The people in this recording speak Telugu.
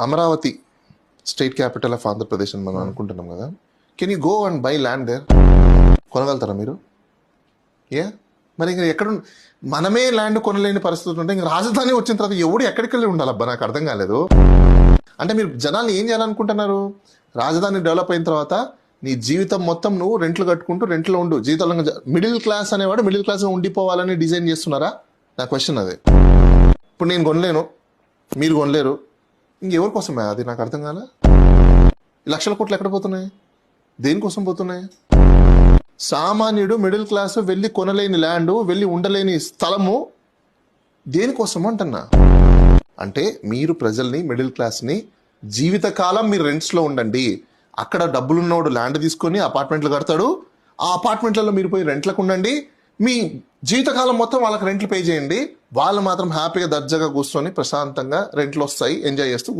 Amaravati state capital of Andhra Pradesh అని మనం అనుకుంటున్నాం కదా. Can you go and buy land there? కొనగలుగుతారా మీరు? ఏ మరి ఇంకా ఎక్కడ మనమే ల్యాండ్ కొనలేని పరిస్థితి ఉంటే ఇంకా రాజధాని వచ్చిన తర్వాత ఎవడు ఎక్కడికి వెళ్ళి ఉండాలబ్బా? నాకు అర్థం కాలేదు. అంటే మీరు జనాల్ని ఏం చేయాలనుకుంటున్నారు? రాజధాని డెవలప్ అయిన తర్వాత నీ జీవితం మొత్తం నువ్వు రెంట్లు కట్టుకుంటూ రెంట్లో ఉండు, జీవితంలో మిడిల్ క్లాస్ అనేవాడు మిడిల్ క్లాస్గా ఉండిపోవాలని డిజైన్ చేస్తున్నారా? నా క్వశ్చన్ అదే. ఇప్పుడు నేను కొనలేను, మీరు కొనలేరు, ఇంకెవరి కోసమే? అది నాకు అర్థం కాలే. లక్షల కోట్లు ఎక్కడ పోతున్నాయి? దేనికోసం పోతున్నాయి? సామాన్యుడు మిడిల్ క్లాస్ వెళ్ళి కొనలేని ల్యాండ్, వెళ్ళి ఉండలేని స్థలము దేనికోసం అంటున్నా. అంటే మీరు ప్రజల్ని, మిడిల్ క్లాస్ని జీవితకాలం మీరు రెంట్స్లో ఉండండి, అక్కడ డబ్బులున్నోడు ల్యాండ్ తీసుకొని అపార్ట్మెంట్లు కడతాడు, ఆ అపార్ట్మెంట్లలో మీరు పోయి రెంట్లకు ఉండండి, మీ జీవితకాలం మొత్తం వాళ్ళకి రెంట్లు పే చేయండి, వాళ్ళు మాత్రం హ్యాపీగా దర్జాగా కూర్చొని ప్రశాంతంగా రెంట్లు వస్తాయి ఎంజాయ్ చేస్తూ